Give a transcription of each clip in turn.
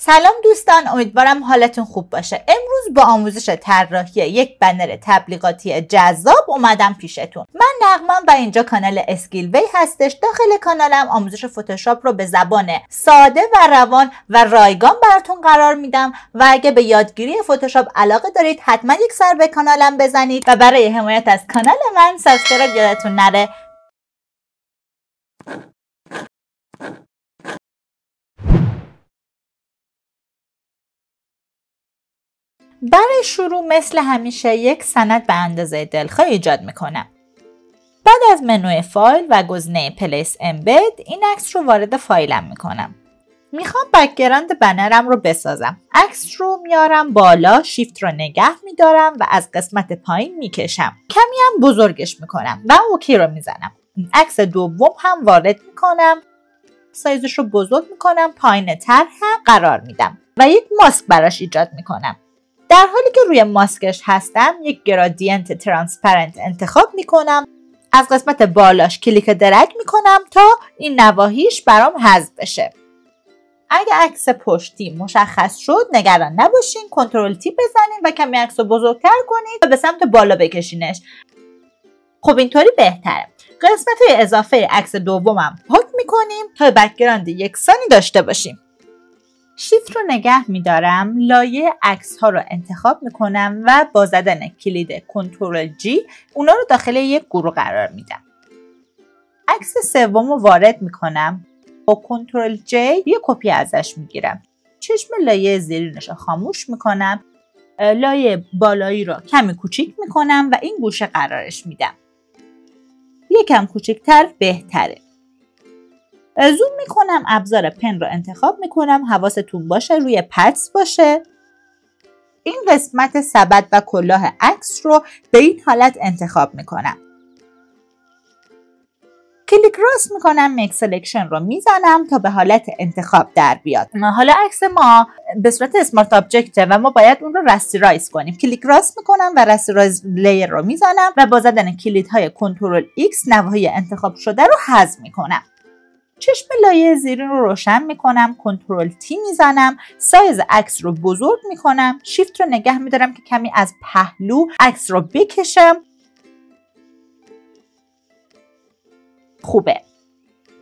سلام دوستان، امیدوارم حالتون خوب باشه. امروز با آموزش طراحی یک بنر تبلیغاتی جذاب اومدم پیشتون. من نغمه‌ام و اینجا کانال اسکیل وی هستش. داخل کانالم آموزش فتوشاپ رو به زبان ساده و روان و رایگان براتون قرار میدم و اگه به یادگیری فتوشاپ علاقه دارید حتما یک سر به کانالم بزنید و برای حمایت از کانال من سابسکرایب یادتون نره. برای شروع مثل همیشه یک سند به اندازه دلخواه ایجاد میکنم. بعد از منوی فایل و گزینه پلیس امبد این عکس رو وارد فایلم میکنم. میخوام بک‌گراند بنرم رو بسازم. عکس رو میارم بالا، شیفت رو نگه میدارم و از قسمت پایین میکشم. کمی هم بزرگش میکنم و اوکی رو میزنم. عکس دوم هم وارد میکنم. سایزش رو بزرگ میکنم، پایین تر هم قرار میدم و یک ماسک براش ایجاد میکنم. در حالی که روی ماسکش هستم یک گرادینت ترانسپرنت انتخاب میکنم. از قسمت بالاش کلیک درگ میکنم تا این نواحیش برام حذف بشه. اگه عکس پشتی مشخص شد نگران نباشین، کنترل تی بزنین و کمی عکس رو بزرگتر کنید و به سمت بالا بکشینش. خب اینطوری بهتره. قسمت های اضافه عکس دومم پاک میکنیم تا بک‌گراند یکسانی داشته باشیم. شیفت رو نگه میدارم، لایه عکس ها رو انتخاب میکنم و با زدن کلید کنترل جی اونا رو داخل یک گروه قرار میدم. عکس سوم رو وارد میکنم، با کنترل جی یه کپی ازش میگیرم. چشم لایه زیرینش رو خاموش میکنم، لایه بالایی رو کمی کوچیک میکنم و این گوشه قرارش میدم. یکم کوچیکتر بهتره. زوم میکنم، ابزار پن رو انتخاب میکنم، حواستون باشه روی پدس باشه. این قسمت سبد و کلاه عکس رو به این حالت انتخاب میکنم. کلیک راست میکنم، میک سلکشن رو میزنم تا به حالت انتخاب در بیاد. حالا عکس ما به صورت اسمارت آبجکته و ما باید اون رو راسترایز کنیم. کلیک راست میکنم و راسترایز لیر رو میزنم و با زدن کلیدهای کنترل ایکس نواحی انتخاب شده رو حذف میکنم. چشم لایه زیرین رو روشن میکنم، کنترل تی میزنم، سایز عکس رو بزرگ میکنم، شیفت رو نگه میدارم که کمی از پهلو عکس رو بکشم. خوبه.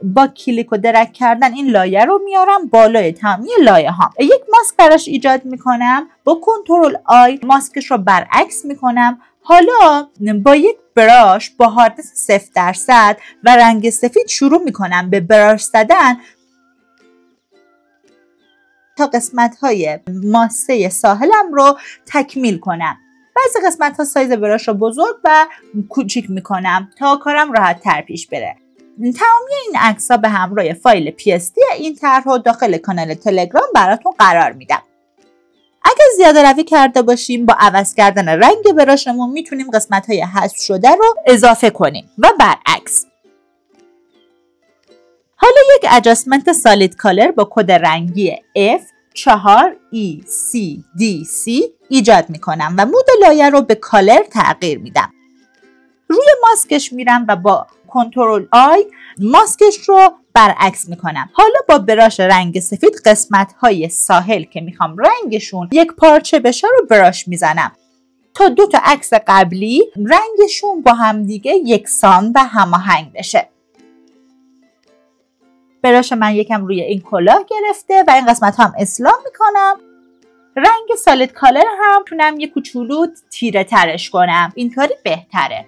با کلیک و درگ کردن این لایه رو میارم بالای تمامی لایه ها. یک ماسک براش ایجاد میکنم، با کنترل آی ماسکش رو برعکس میکنم. حالا با یک براش با هاردنس 0% و رنگ سفید شروع میکنم به براش زدن تا قسمت های ماسه ساحلم رو تکمیل کنم. بعضی قسمت ها سایز براش رو بزرگ و کوچیک میکنم تا کارم راحت تر پیش بره. تمامی این عکس ها به همراه فایل PSD این طرح رو داخل کانال تلگرام براتون قرار میدم. اگه زیاده روی کرده باشیم با عوض کردن رنگ براشمون میتونیم قسمت های حذف شده رو اضافه کنیم و برعکس. حالا یک ادجاستمنت سالید کالر با کد رنگی F4ECDC ایجاد میکنم و مود لایه رو به کالر تغییر میدم. روی ماسکش میرم و با کنترل آی ماسکش رو برعکس میکنم. حالا با براش رنگ سفید قسمت های ساحل که میخوام رنگشون یک پارچه بشه رو براش میزنم تا دو تا عکس قبلی رنگشون با همدیگه یکسان و هماهنگ بشه. براش من یکم روی این کلاه گرفته و این قسمت هم اصلاح میکنم. رنگ سالید کالر هم تونم یه کوچولو تیره ترش کنم، اینطوری بهتره.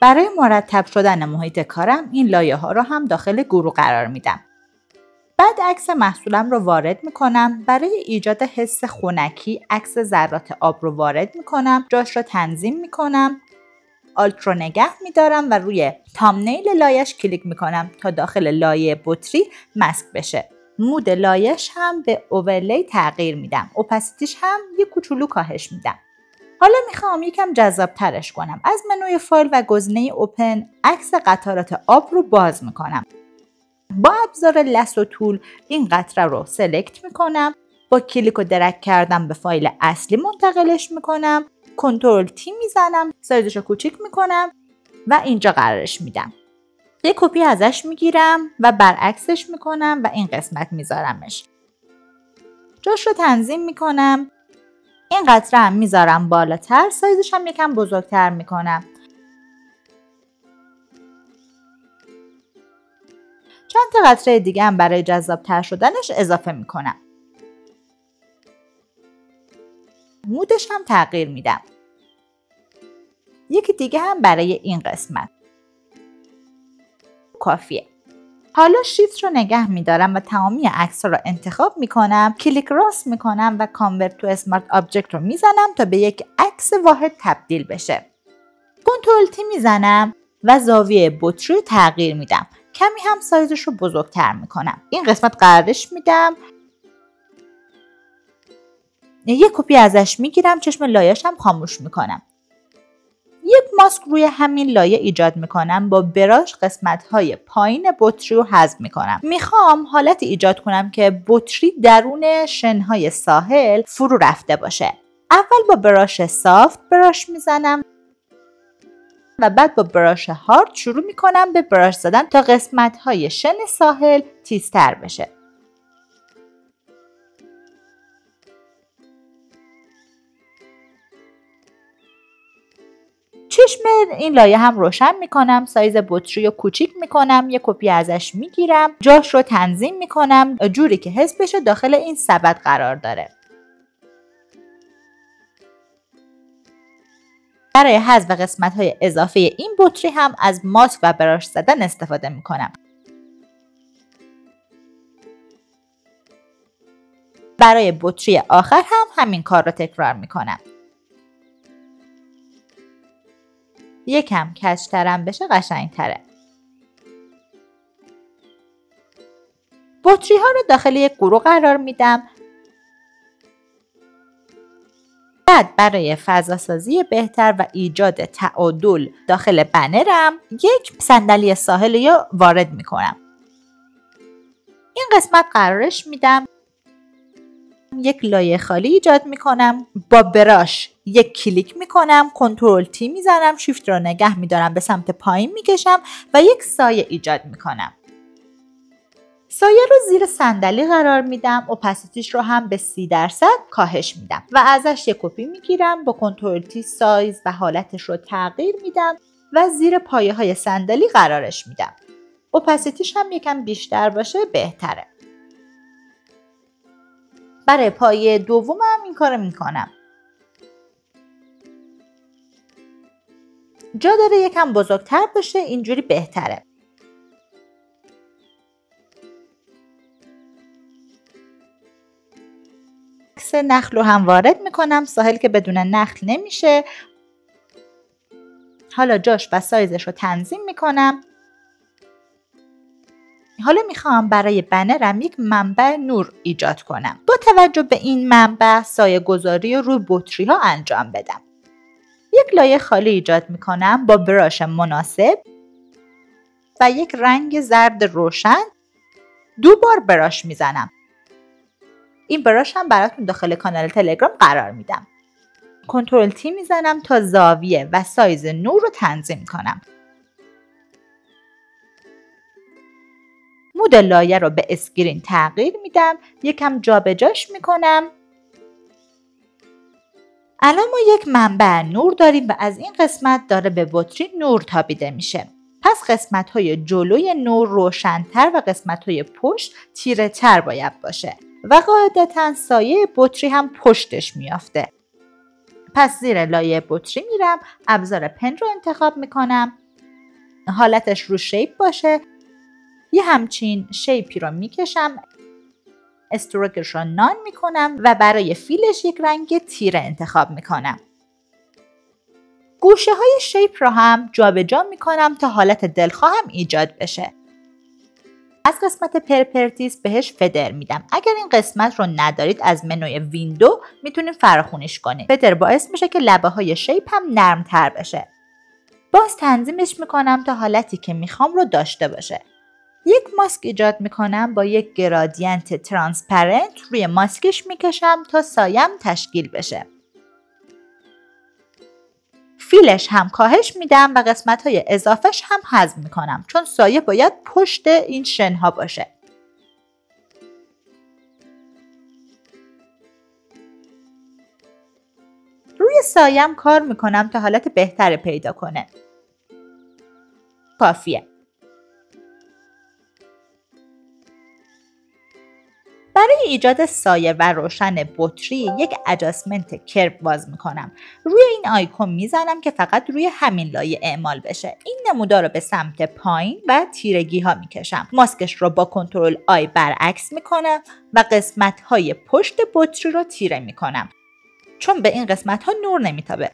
برای مرتب شدن محیط کارم این لایه ها رو هم داخل گروه قرار میدم. بعد عکس محصولم رو وارد میکنم. برای ایجاد حس خنکی عکس ذرات آب رو وارد میکنم، جاش رو تنظیم میکنم، آلت رو نگه میدارم و روی تامنیل لایش کلیک میکنم تا داخل لایه بطری مسک بشه. مود لایش هم به اوورلی تغییر میدم، اوپاسیتیش هم یه کوچولو کاهش میدم. حالا میخوام یکم جذاب ترش کنم. از منوی فایل و گزینه اوپن عکس قطرات آب رو باز میکنم. با ابزار لسو تول این قطره رو سلکت میکنم. با کلیک و درگ کردم به فایل اصلی منتقلش میکنم. کنترل تی میزنم، سایزش رو کوچیک میکنم و اینجا قرارش میدم. یک کپی ازش میگیرم و برعکسش میکنم و این قسمت میذارمش. جاش رو تنظیم میکنم. این قطره هم میذارم بالاتر، سایزش هم یکم بزرگتر میکنم. چند تا قطره دیگه هم برای جذاب‌تر شدنش اضافه میکنم. مودش هم تغییر میدم. یکی دیگه هم برای این قسمت. کافیه. حالا شیفت رو نگه میدارم و تمامی عکس‌ها رو انتخاب میکنم، کلیک راست میکنم و کانورت تو اسمارت آبجکت رو میزنم تا به یک عکس واحد تبدیل بشه. کنترل تی میزنم و زاویه بطری رو تغییر میدم. کمی هم سایزش رو بزرگتر میکنم. این قسمت قرارش میدم. یک کپی ازش میگیرم، چشم لایه‌اش هم خاموش میکنم. یک ماسک روی همین لایه ایجاد میکنم، با براش قسمت‌های پایین بطری رو حذف میکنم. میخوام حالتی ایجاد کنم که بطری درون شنهای ساحل فرو رفته باشه. اول با براش سافت براش میزنم و بعد با براش هارد شروع میکنم به براش زدن تا قسمت‌های شن ساحل تیزتر بشه. چشم این لایه هم روشن میکنم، سایز بطری رو کوچیک میکنم، یک کپی ازش میگیرم، جاش رو تنظیم میکنم جوری که حس بشه داخل این سبد قرار داره. برای حذف قسمت‌های اضافه این بطری هم از ماسک و براش زدن استفاده میکنم. برای بطری آخر هم همین کار رو تکرار میکنم. یکم کج‌ترم بشه قشنگ‌تره. بطری ها رو داخل یک گروه قرار میدم. بعد برای فضاسازی بهتر و ایجاد تعادل داخل بنرم یک صندلی ساحلی رو وارد میکنم. این قسمت قرارش میدم. یک لایه خالی ایجاد میکنم، با براش یک کلیک میکنم، کنترل تی میزنم، شیفت رو نگه میدارم، به سمت پایین میکشم و یک سایه ایجاد میکنم. سایه رو زیر صندلی قرار میدم، اپاسیتیش رو هم به 30% کاهش میدم و ازش یک کپی میگیرم، با کنترل تی سایز و حالتش رو تغییر میدم و زیر پایه های صندلی قرارش میدم. اپاسیتیش هم یکم بیشتر باشه بهتره. برای پایه دوم هم این کارو میکنم. جا داره یکم بزرگتر باشه، اینجوری بهتره. عکس نخل رو هم وارد میکنم، ساحل که بدون نخل نمیشه. حالا جاش و سایزش رو تنظیم میکنم. حالا میخوام برای بنرم یک منبع نور ایجاد کنم. با توجه به این منبع سایه گذاری رو روی بطری ها انجام بدم. یک لایه خالی ایجاد میکنم با براش مناسب و یک رنگ زرد روشن. 2 بار براش میزنم. این براش هم براتون داخل کانال تلگرام قرار میدم. کنترل تی میزنم تا زاویه و سایز نور رو تنظیم کنم. مود لایه رو به اسکرین تغییر میدم، یکم جابجاش میکنم. الان ما یک منبع نور داریم و از این قسمت داره به بطری نور تابیده میشه. پس قسمت های جلوی نور روشن‌تر و قسمت های پشت تیره تر باید باشه و قاعدتا سایه بطری هم پشتش میافته. پس زیر لایه بطری میرم، ابزار پن رو انتخاب میکنم، حالتش رو شیپ باشه. یه همچین شیپی رو میکشم، استروکش رو نان میکنم و برای فیلش یک رنگ تیره انتخاب میکنم. گوشه های شیپ رو هم جابجا میکنم تا حالت دلخواهم ایجاد بشه. از قسمت پرپرتیز بهش فدر میدم. اگر این قسمت رو ندارید از منوی ویندو میتونید فراخونیش کنید. فدر باعث میشه که لبه های شیپ هم نرم تر بشه. باز تنظیمش میکنم تا حالتی که میخوام رو داشته باشه. یک ماسک ایجاد میکنم، با یک گرادینت ترانسپرنت روی ماسکش میکشم تا سایم تشکیل بشه. فیلش هم کاهش میدم و قسمت های اضافهش هم حذف میکنم، چون سایه باید پشت این شنها باشه. سایم کار میکنم تا حالت بهتر پیدا کنه. کافیه. برای ایجاد سایه و روشن بطری یک ادجاستمنت کرو باز میکنم. روی این آیکون میزنم که فقط روی همین لایه اعمال بشه. این نمودار رو به سمت پایین و تیرگی ها میکشم. ماسکش رو با کنترل آی برعکس میکنم و قسمت های پشت بطری رو تیره میکنم. چون به این قسمت ها نور نمیتابه.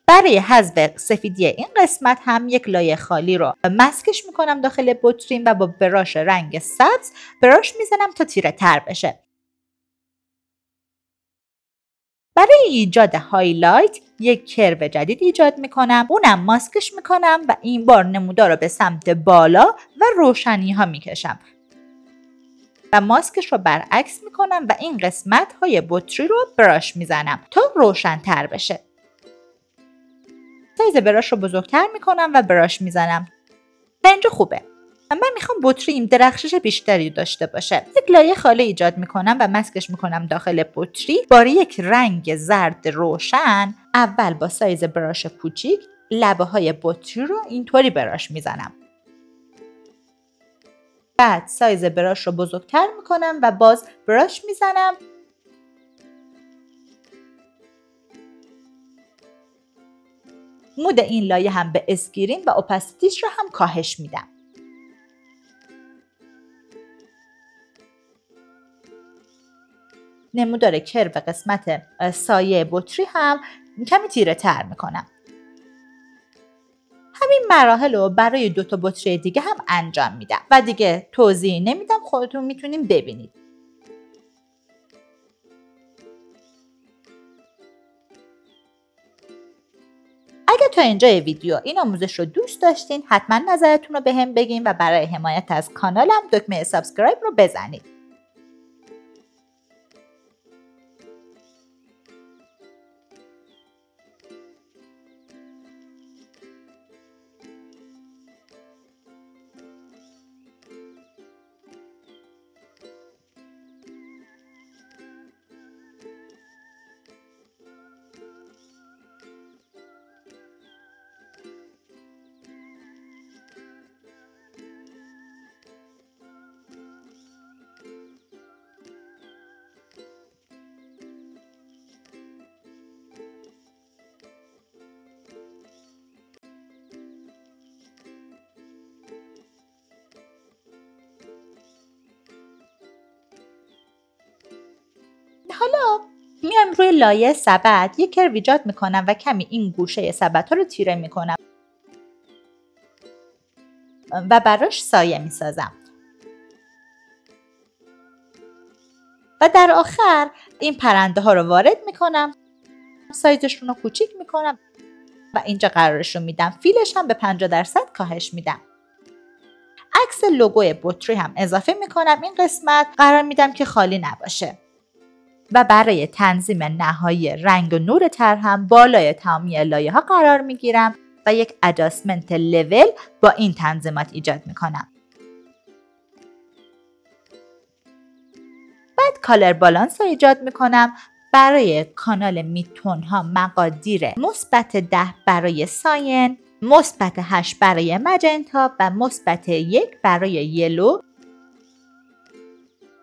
برای حذف سفیدی این قسمت هم یک لایه خالی رو مسکش میکنم داخل بطریم و با براش رنگ سبز براش میزنم تا تیره تر بشه. برای ایجاد هایلایت یک کرو جدید ایجاد میکنم. اونم ماسکش میکنم و این بار نمودار رو به سمت بالا و روشنی ها میکشم. و ماسکش رو برعکس میکنم و این قسمت های بطری رو براش میزنم تا روشن تر بشه. سایز براش رو بزرگتر میکنم و براش میزنم. تا اینجا خوبه. من میخوام بطریم درخشش بیشتری داشته باشه. یک لایه خالی ایجاد میکنم و مسکش میکنم داخل بطری. با یک رنگ زرد روشن اول با سایز براش کوچیک لبه های بطری رو اینطوری براش میزنم. بعد سایز براش رو بزرگتر میکنم و باز براش میزنم. مود این لایه هم به اسکرین و اپاسیتیش رو هم کاهش میدم. نمودار کرو قسمت سایه بطری هم کمی تیره تر میکنم. همین مراحل رو برای 2 تا بطری دیگه هم انجام میدم و دیگه توضیح نمیدم، خودتون میتونین ببینید. اگه تا اینجای ویدیو این آموزش رو دوست داشتین حتما نظرتون رو بهم بگین و برای حمایت از کانالم دکمه سابسکرایب رو بزنید. حالا میام روی لایه سبد یک کرو ایجاد میکنم و کمی این گوشه سبد ها رو تیره میکنم و براش سایه میسازم. و در آخر این پرنده ها رو وارد میکنم، سایزشون رو کوچیک میکنم و اینجا قرارش رو میدم. فیلش هم به 50% کاهش میدم. عکس لوگوی بطری هم اضافه میکنم. این قسمت قرار میدم که خالی نباشه. و برای تنظیم نهایی رنگ و نور طرح هم بالای تمامی لایه ها قرار میگیرم و یک ادجاستمنت لول با این تنظیمات ایجاد میکنم. بعد کالر بالانس رو ایجاد میکنم. برای کانال میدتون ها مقادیر مثبت 10 برای ساین، مثبت 8 برای مجنتا و مثبت 1 برای یلو.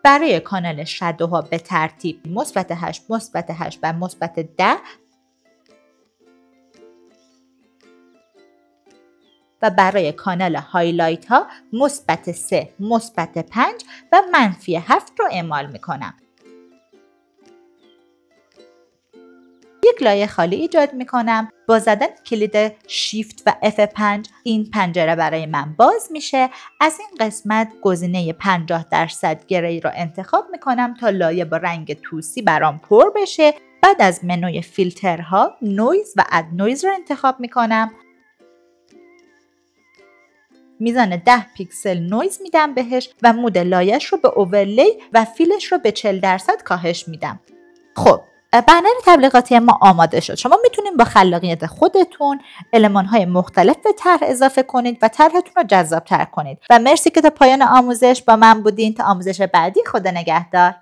برای کانال شادوها به ترتیب مثبت 8 و مثبت 10 و برای کانال هایلایت ها مثبت 3 مثبت 5 و منفی 7 رو اعمال میکنم. یک لایه خالی ایجاد میکنم. با زدن کلید شیفت و F5 این پنجره برای من باز میشه. از این قسمت گزینه 50% گری رو انتخاب میکنم تا لایه با رنگ توسی برام پر بشه. بعد از منوی فیلترها نویز و اد نویز رو انتخاب میکنم. میزان 10 پیکسل نویز میدم بهش و مود لایه‌اش رو به اوورلی و فیلش رو به 40% کاهش میدم. خب بنر تبلیغاتی ما آماده شد. شما میتونید با خلاقیت خودتون المان‌های مختلف به طرح اضافه کنید و طرحتون رو جذاب‌تر کنید. و مرسی که تا پایان آموزش با من بودین. تا آموزش بعدی، خدا نگهدار.